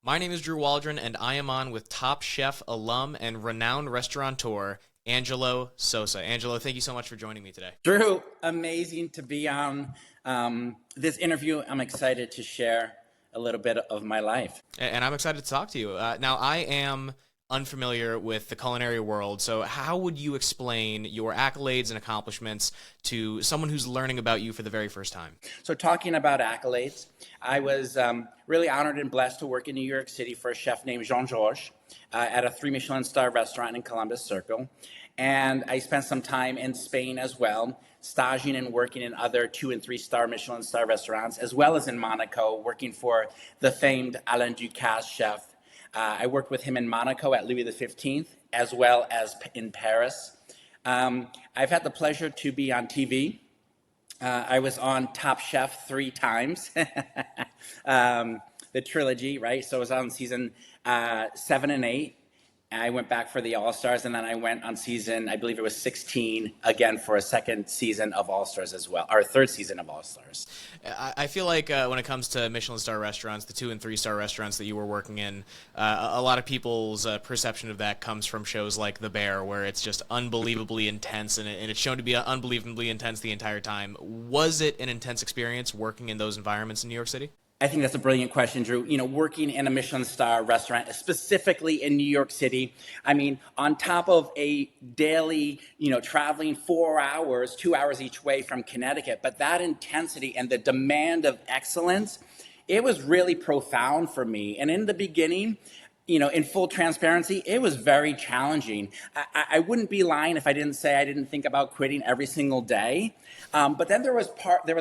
My name is Drew Waldron, and I am on with Top Chef alum and renowned restaurateur Angelo Sosa. Angelo, thank you so much for joining me today. Drew, amazing to be on this interview. I'm excited to share a little bit of my life. And I'm excited to talk to you. Now, I am unfamiliar with the culinary world, so how would you explain your accolades and accomplishments to someone who's learning about you for the very first time? So, talking about accolades, I was really honored and blessed to work in New York City for a chef named Jean-Georges at a 3 Michelin star restaurant in Columbus Circle. And I spent some time in Spain as well, staging and working in other 2 and 3 star Michelin star restaurants, as well as in Monaco, working for the famed Alain Ducasse chef. I worked with him in Monaco at Louis XV, as well as in Paris. I've had the pleasure to be on TV. I was on Top Chef 3 times, the trilogy, right? So I was on season 7 and 8. I went back for the All-Stars, and then I went on season, I believe it was 16, again for a second season of All-Stars as well, or third season of All-Stars. I feel like when it comes to Michelin star restaurants, the 2 and 3 star restaurants that you were working in, a lot of people's perception of that comes from shows like The Bear, where it's just unbelievably intense, and it's shown to be unbelievably intense the entire time. Was it an intense experience working in those environments in New York City? I think that's a brilliant question, Drew. You know, working in a Michelin star restaurant, specifically in New York City, I mean, on top of a daily, traveling 4 hours, 2 hours each way from Connecticut, but that intensity and the demand of excellence, it was really profound for me. And in the beginning, in full transparency, it was very challenging. I wouldn't be lying if I didn't say I didn't think about quitting every single day. But then there's a part, it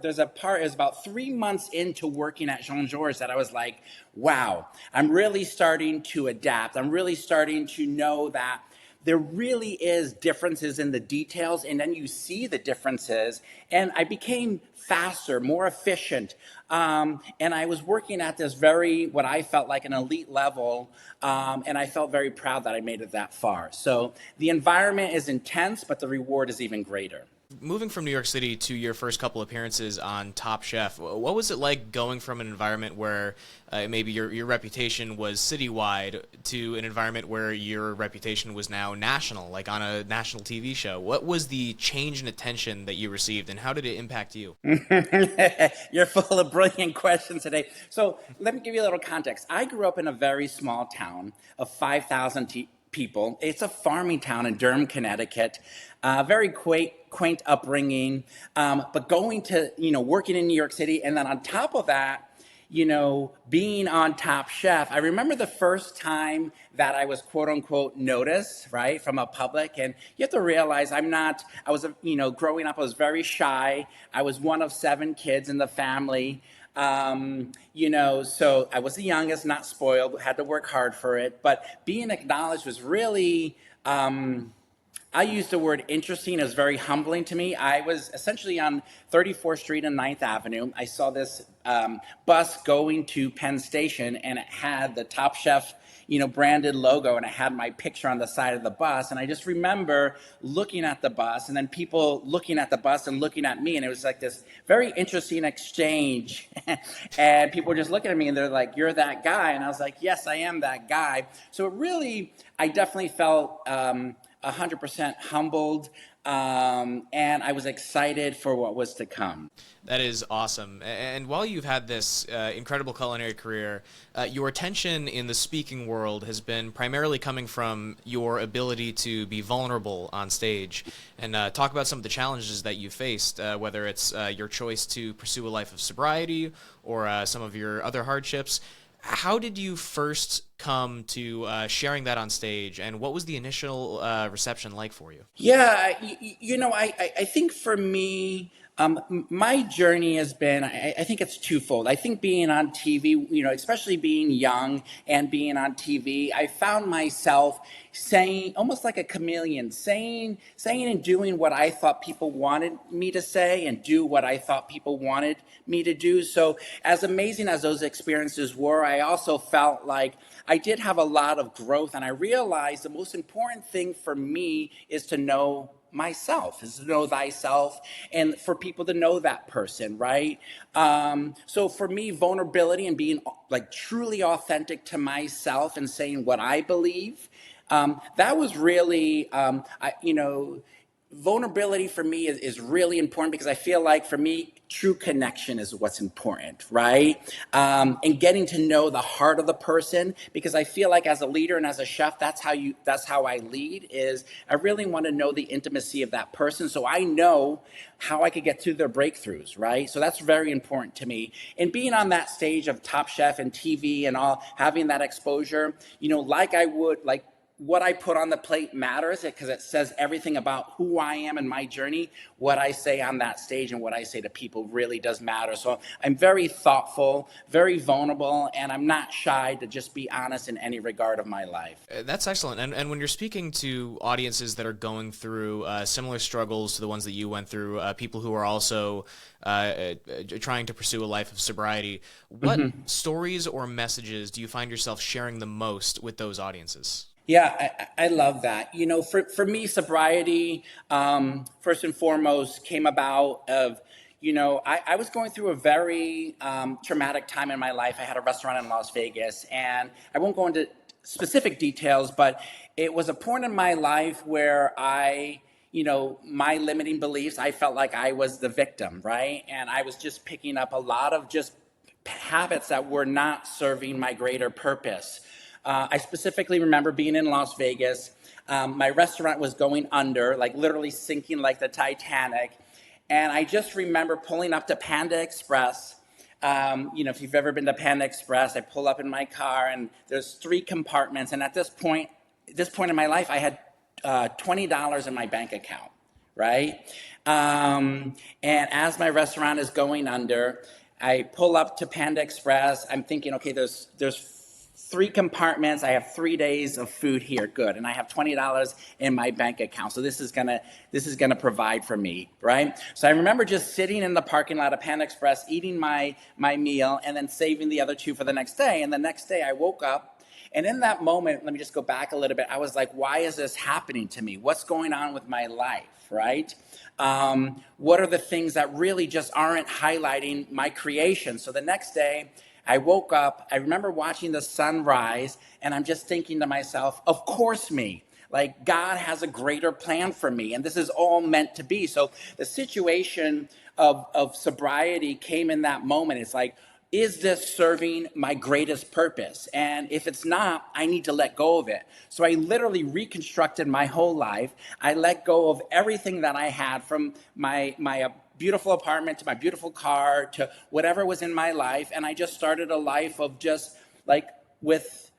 was about 3 months into working at Jean-Georges that I was like, wow, I'm really starting to adapt. I'm really starting to know that there really is differences in the details, and then you see the differences. And I became faster, more efficient, and I was working at this what I felt like an elite level, and I felt very proud that I made it that far. So the environment is intense, but the reward is even greater. Moving from New York City to your first couple appearances on Top Chef, what was it like going from an environment where maybe your reputation was citywide to an environment where your reputation was now national, like on a national TV show? What was the change in attention that you received, and how did it impact you? You're full of brilliant questions today. So let me give you a little context. I grew up in a very small town of 5,000 people. It's a farming town in Durham, Connecticut. Very quaint upbringing, but going to, working in New York City, and then on top of that, being on Top Chef. I remember the first time that I was quote unquote noticed, right, from a public. And you have to realize growing up, I was very shy. I was one of 7 kids in the family. So I was the youngest, not spoiled, had to work hard for it. But being acknowledged was really, I use the word interesting. It was very humbling to me. I was essentially on 34th Street and 9th Avenue. I saw this bus going to Penn Station, and it had the Top Chef, branded logo, and it had my picture on the side of the bus. And I just remember looking at the bus, and then people looking at the bus and looking at me, and it was like this very interesting exchange. And people were just looking at me, and they're like, "You're that guy," and I was like, "Yes, I am that guy." So I definitely felt 100% humbled, and I was excited for what was to come. That is awesome. And while you've had this incredible culinary career, your attention in the speaking world has been primarily coming from your ability to be vulnerable on stage and talk about some of the challenges that you faced, whether it's your choice to pursue a life of sobriety or some of your other hardships. How did you first come to sharing that on stage, and what was the initial reception like for you? Yeah, I think for me, my journey has been, I think it's twofold. I think being on TV, especially being young and being on TV, I found myself saying, almost like a chameleon, saying and doing what I thought people wanted me to say and do what I thought people wanted me to do. So as amazing as those experiences were, I also felt like I did have a lot of growth, and I realized the most important thing for me is to know myself, is to know thyself, and for people to know that person, right? So for me, vulnerability and being like truly authentic to myself and saying what I believe, that was really, vulnerability for me is really important, because I feel like for me, true connection is what's important, right? And getting to know the heart of the person, because I feel like as a leader and as a chef, that's how I lead, is I really want to know the intimacy of that person, so I know how I could get through their breakthroughs, right? So that's very important to me. And being on that stage of Top Chef and TV and all, having that exposure, like what I put on the plate matters, because it says everything about who I am and my journey. What I say on that stage and what I say to people really does matter. So I'm very thoughtful, very vulnerable, and I'm not shy to just be honest in any regard of my life. That's excellent. And when you're speaking to audiences that are going through similar struggles to the ones that you went through, people who are also trying to pursue a life of sobriety, what stories or messages do you find yourself sharing the most with those audiences? Yeah, I love that. For me, sobriety, first and foremost, came about of, I was going through a very traumatic time in my life. I had a restaurant in Las Vegas, and I won't go into specific details, but it was a point in my life where my limiting beliefs, I felt like I was the victim, right? And I was just picking up a lot of just habits that were not serving my greater purpose. I specifically remember being in Las Vegas. My restaurant was going under, like literally sinking like the Titanic. And I just remember pulling up to Panda Express. If you've ever been to Panda Express, I pull up in my car and there's 3 compartments. And at this point in my life, I had $20 in my bank account, right? And as my restaurant is going under, I pull up to Panda Express. I'm thinking, okay, there's 3 compartments. I have 3 days of food here. Good. And I have $20 in my bank account. So this is gonna provide for me, right? So I remember just sitting in the parking lot of Panda Express, eating my meal, and then saving the other 2 for the next day. And the next day I woke up, and in that moment, let me just go back a little bit. I was like, why is this happening to me? What's going on with my life, right? What are the things that really just aren't highlighting my creation? So the next day, I woke up, I remember watching the sun rise, and I'm just thinking to myself, of course me. Like, God has a greater plan for me, and this is all meant to be. So the situation of sobriety came in that moment. It's like, is this serving my greatest purpose? And if it's not, I need to let go of it. So I literally reconstructed my whole life. I let go of everything that I had, from my beautiful apartment to my beautiful car to whatever was in my life. And I just started a life of just like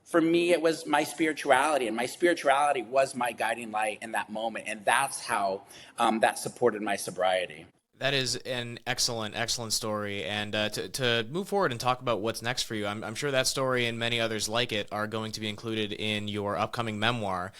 for me, it was my spirituality, and my spirituality was my guiding light in that moment. And that's how that supported my sobriety. That is an excellent, excellent story. And to move forward and talk about what's next for you, I'm sure that story and many others like it are going to be included in your upcoming memoir.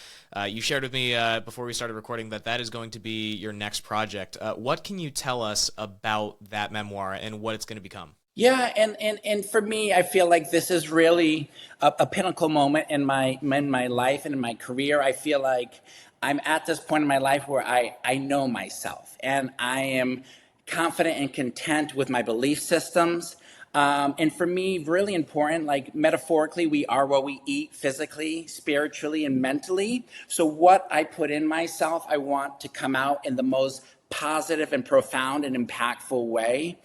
You shared with me before we started recording that is going to be your next project. What can you tell us about that memoir and what it's going to become? Yeah, and for me, I feel like this is really a pinnacle moment in my life and in my career. I feel like I'm at this point in my life where I know myself, and I am confident and content with my belief systems. And for me, really important, like metaphorically, we are what we eat physically, spiritually, and mentally. So what I put in myself, I want to come out in the most positive and profound and impactful way.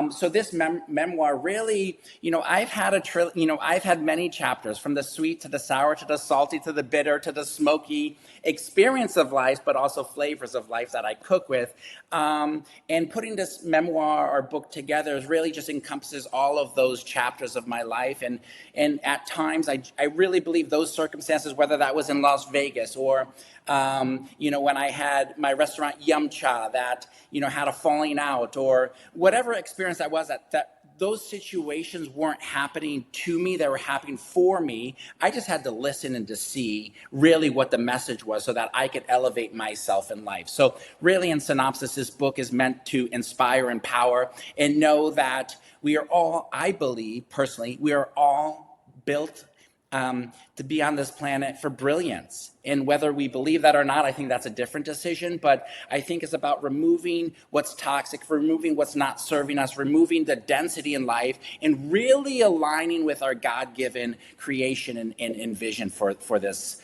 So this memoir really, I've had I've had many chapters, from the sweet to the sour to the salty to the bitter to the smoky experience of life, but also flavors of life that I cook with. And putting this memoir or book together is really just encompasses all of those chapters of my life. And at times, I really believe those circumstances, whether that was in Las Vegas or when I had my restaurant Yum Cha that, had a falling out, or whatever experience that was, that those situations weren't happening to me, they were happening for me. I just had to listen and to see really what the message was so that I could elevate myself in life. So really, in synopsis, this book is meant to inspire, empower, and know that we are all, I believe personally, we are all built to be on this planet for brilliance. And whether we believe that or not, I think that's a different decision. But I think it's about removing what's toxic, removing what's not serving us, removing the density in life, and really aligning with our God-given creation and vision for this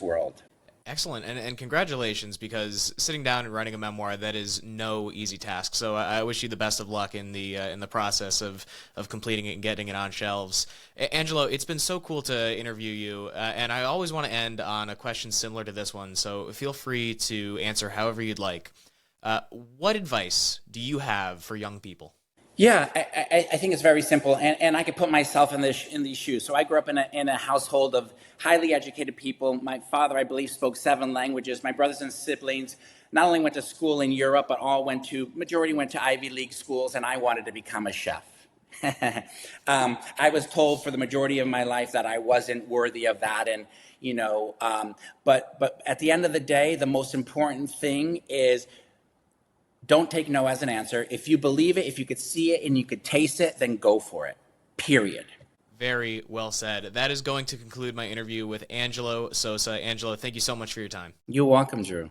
world. Excellent, and congratulations, because sitting down and writing a memoir, that is no easy task. So I wish you the best of luck in the process of completing it and getting it on shelves. Angelo, it's been so cool to interview you, and I always want to end on a question similar to this one. So feel free to answer however you'd like. What advice do you have for young people? Yeah, I think it's very simple, and I could put myself in these shoes. So I grew up in a household of highly educated people. My father, I believe, spoke 7 languages. My brothers and siblings not only went to school in Europe, but majority went to Ivy League schools, and I wanted to become a chef. I was told for the majority of my life that I wasn't worthy of that, and but at the end of the day, the most important thing is, don't take no as an answer. If you believe it, if you could see it and you could taste it, then go for it. Period. Very well said. That is going to conclude my interview with Angelo Sosa. Angelo, thank you so much for your time. You're welcome, Drew.